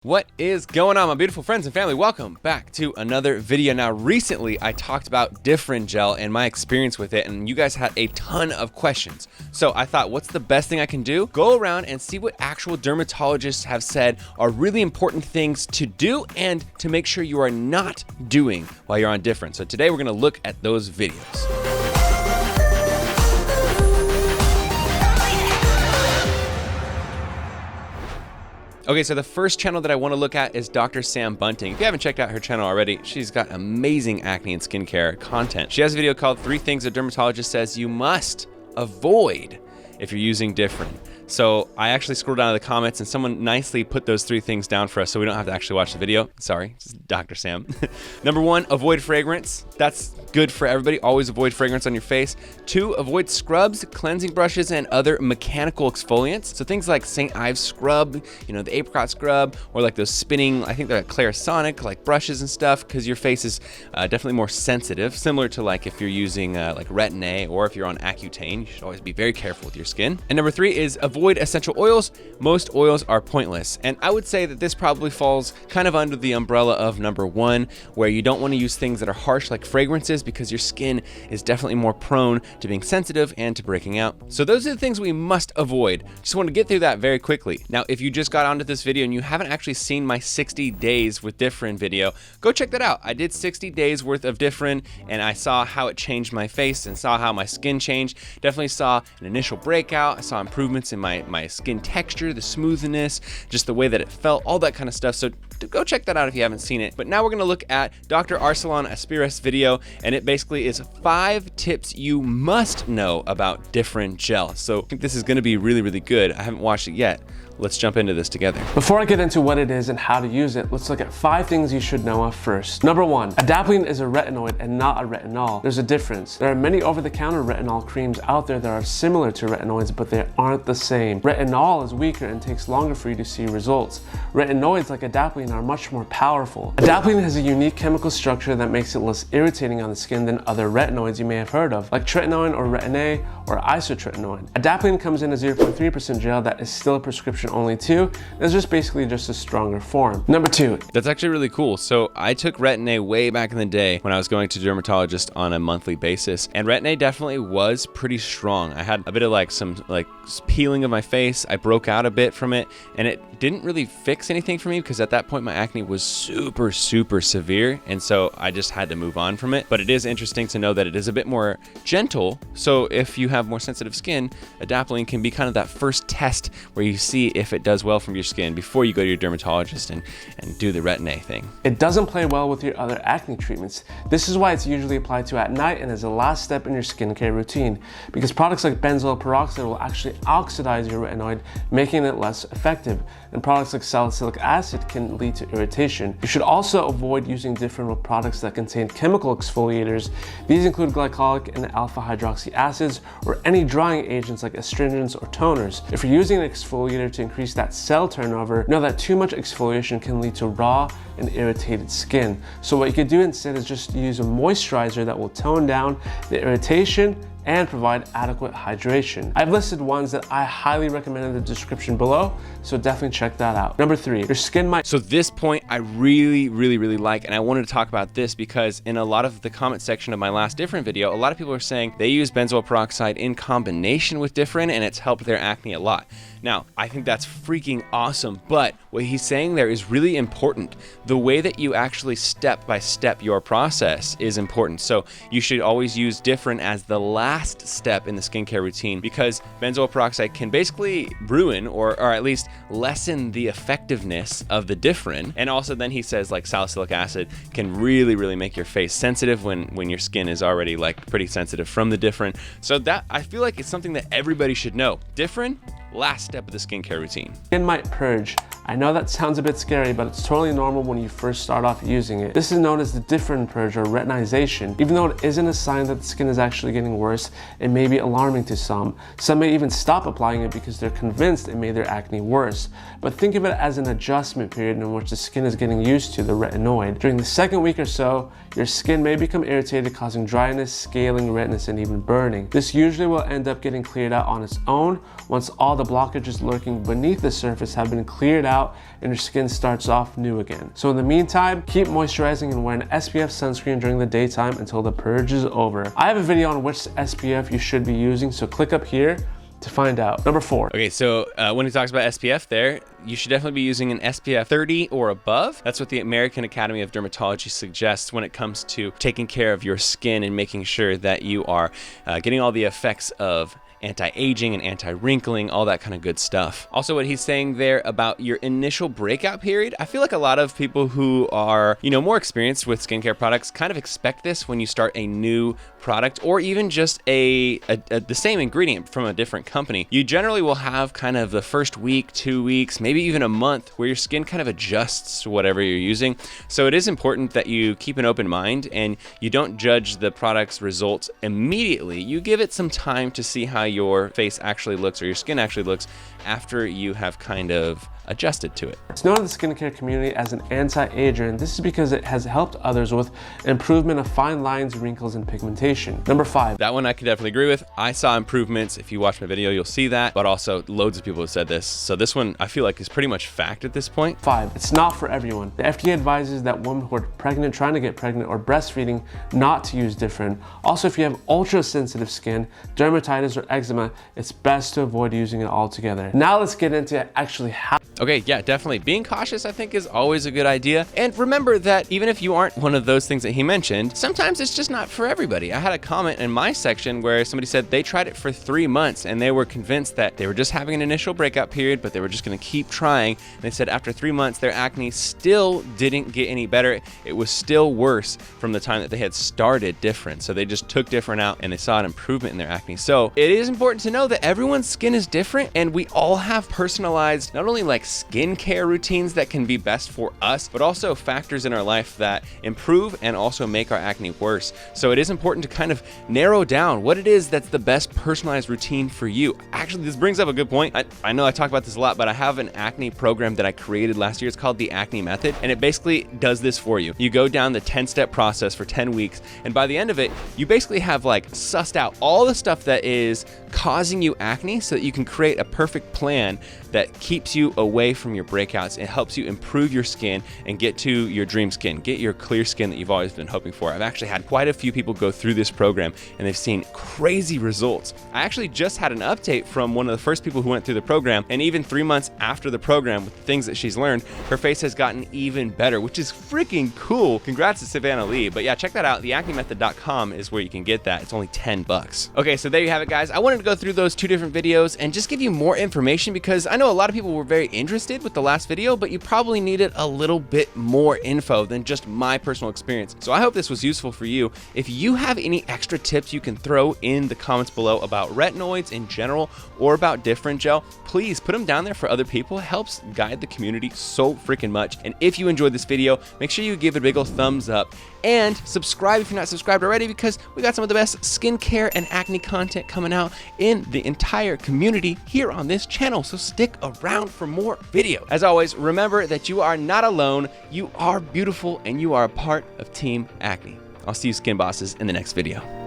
What is going on, my beautiful friends and family? Welcome back to another video. Now, recently I talked about Differin gel and my experience with it, and you guys had a ton of questions. So I thought, what's the best thing I can do? Go around and see what actual dermatologists have said are really important things to do and to make sure you are not doing while you're on Differin. So today we're gonna look at those videos. Okay, so the first channel that I want to look at is Dr. Sam Bunting. If you haven't checked out her channel already, she's got amazing acne and skincare content. She has a video called 3 Things a Dermatologist Says You Must Avoid if you're using Differin. So I actually scrolled down to the comments and someone nicely put those 3 things down for us so we don't have to actually watch the video. Sorry, it's Dr. Sam. Number 1, avoid fragrance. That's good for everybody. Always avoid fragrance on your face. 2, avoid scrubs, cleansing brushes, and other mechanical exfoliants. So things like St. Ives scrub, you know, the apricot scrub, or like those spinning, I think they're Clarisonic, like brushes and stuff, because your face is definitely more sensitive, similar to like if you're using like Retin-A or if you're on Accutane. You should always be very careful with your skin. And number 3 is avoid essential oils. Most oils are pointless. And I would say that this probably falls kind of under the umbrella of number 1, where you don't want to use things that are harsh like fragrances because your skin is definitely more prone to being sensitive and to breaking out. So those are the things we must avoid. Just want to get through that very quickly. Now, if you just got onto this video and you haven't actually seen my 60 days with Differin video, go check that out. I did 60 days worth of Differin and I saw how it changed my face and saw how my skin changed. Definitely saw an initial breakout. I saw improvements in my skin texture, the smoothness, just the way that it felt, all that kind of stuff. So go check that out if you haven't seen it. But now we're gonna look at Dr. Arsalan Aspiras video, and it basically is 5 tips you must know about Differin gel. So I think this is gonna be really, really good. I haven't watched it yet. Let's jump into this together. Before I get into what it is and how to use it, let's look at 5 things you should know of first. Number 1, adapalene is a retinoid and not a retinol. There's a difference. There are many over-the-counter retinol creams out there that are similar to retinoids, but they aren't the same. Retinol is weaker and takes longer for you to see results. Retinoids like adapalene are much more powerful. Adapalene has a unique chemical structure that makes it less irritating on the skin than other retinoids you may have heard of, like tretinoin or Retin-A or isotretinoin. Adapalene comes in a 0.3% gel that is still a prescription only too. It's just basically just a stronger form. Number 2. That's actually really cool. So I took Retin-A way back in the day when I was going to dermatologist on a monthly basis, and Retin-A definitely was pretty strong. I had a bit of like some peeling of my face. I broke out a bit from it, and it didn't really fix anything for me because at that point my acne was super severe, and so I just had to move on from it. But it is interesting to know that it is a bit more gentle. So if you have more sensitive skin, adapalene can be kind of that first test where you see if it does well from your skin before you go to your dermatologist and do the Retin-A thing. It doesn't play well with your other acne treatments. This is why it's usually applied to at night and as a last step in your skincare routine, because products like benzoyl peroxide will actually oxidize your retinoid, making it less effective, and products like salicylic acid can lead to irritation. You should also avoid using different products that contain chemical exfoliators. These include glycolic and alpha hydroxy acids or any drying agents like astringents or toners. If you're using an exfoliator to increase that cell turnover, know that too much exfoliation can lead to raw and irritated skin. So what you could do instead is just use a moisturizer that will tone down the irritation and provide adequate hydration. I've listed ones that I highly recommend in the description below, so definitely check that out. Number 3, your skin might... So this point I really like, and I wanted to talk about this because in a lot of the comment section of my last Differin video, a lot of people are saying they use benzoyl peroxide in combination with Differin and it's helped their acne a lot. Now, I think that's freaking awesome, but what he's saying there is really important. The way that you actually step by step your process is important. So you should always use Differin as the last step in the skincare routine, because benzoyl peroxide can basically ruin or at least lessen the effectiveness of the Differin. And also then he says like salicylic acid can really make your face sensitive when your skin is already like pretty sensitive from the Differin. So that, I feel like it's something that everybody should know. Differin, last step of the skincare routine. Skin might purge. I know that sounds a bit scary, but it's totally normal when you first start off using it. This is known as the Differin purge or retinization. Even though it isn't a sign that the skin is actually getting worse, it may be alarming to some. Some may even stop applying it because they're convinced it made their acne worse. But think of it as an adjustment period in which the skin is getting used to the retinoid. During the second week or so, your skin may become irritated, causing dryness, scaling, redness, and even burning. This usually will end up getting cleared out on its own once all the blockages lurking beneath the surface have been cleared out and your skin starts off new again. So in the meantime, keep moisturizing and wear an SPF sunscreen during the daytime until the purge is over. I have a video on which SPF you should be using, so click up here to find out. Number 4. Okay, so when he talks about SPF there, you should definitely be using an SPF 30 or above. That's what the American Academy of Dermatology suggests when it comes to taking care of your skin and making sure that you are getting all the effects of anti-aging and anti-wrinkling, all that kind of good stuff. Also, what he's saying there about your initial breakout period, I feel like a lot of people who are, more experienced with skincare products kind of expect this when you start a new product or even just the same ingredient from a different company. You generally will have kind of the first week, 2 weeks, maybe even a month where your skin kind of adjusts to whatever you're using. So it is important that you keep an open mind and you don't judge the product's results immediately. You give it some time to see how your face actually looks or your skin actually looks after you have kind of adjusted to it. It's known in the skincare community as an anti-ager, and this is because it has helped others with improvement of fine lines, wrinkles, and pigmentation. Number 5. That one I could definitely agree with. I saw improvements. If you watch my video, you'll see that, but also loads of people have said this. So this one I feel like is pretty much fact at this point. 5. It's not for everyone. The FDA advises that women who are pregnant, trying to get pregnant, or breastfeeding not to use Differin. Also, if you have ultra-sensitive skin, dermatitis, or eczema, it's best to avoid using it altogether. Now let's get into actually how. Okay, yeah, definitely. Being cautious, I think, is always a good idea. And remember that even if you aren't one of those things that he mentioned, sometimes it's just not for everybody. I had a comment in my section where somebody said they tried it for 3 months and they were convinced that they were just having an initial breakout period, but they were just gonna keep trying. And they said after 3 months, their acne still didn't get any better. It was still worse from the time that they had started Differin. So they just took Differin out and they saw an improvement in their acne. So it is important to know that everyone's skin is different and we all have personalized, not only like skincare routines that can be best for us, but also factors in our life that improve and also make our acne worse. So it is important to kind of narrow down what it is that's the best personalized routine for you. Actually, this brings up a good point. I know I talk about this a lot, but I have an acne program that I created last year. It's called the Acne Method, and it basically does this for you. You go down the 10-step process for 10 weeks, and by the end of it, you basically have like sussed out all the stuff that is causing you acne so that you can create a perfect plan that keeps you away from your breakouts and helps you improve your skin and get to your dream skin, get your clear skin that you've always been hoping for. I've actually had quite a few people go through this program and they've seen crazy results. I actually just had an update from one of the first people who went through the program, and even 3 months after the program, with the things that she's learned, her face has gotten even better, which is freaking cool. Congrats to Savannah Lee. But yeah, check that out. theacnemethod.com is where you can get that. It's only $10. Okay, so there you have it, guys. I wanted to go through those 2 different videos and just give you more information because I know a lot of people were very interested with the last video, but you probably needed a little bit more info than just my personal experience. So I hope this was useful for you. If you have any extra tips you can throw in the comments below about retinoids in general or about Differin gel, please put them down there for other people. It helps guide the community so freaking much. And if you enjoyed this video, make sure you give it a big ol' thumbs up and subscribe if you're not subscribed already, because we got some of the best skincare and acne content coming out in the entire community here on this channel. So stick around for more videos. As always, remember that you are not alone, you are beautiful, and you are a part of Team Acne. I'll see you skin bosses in the next video.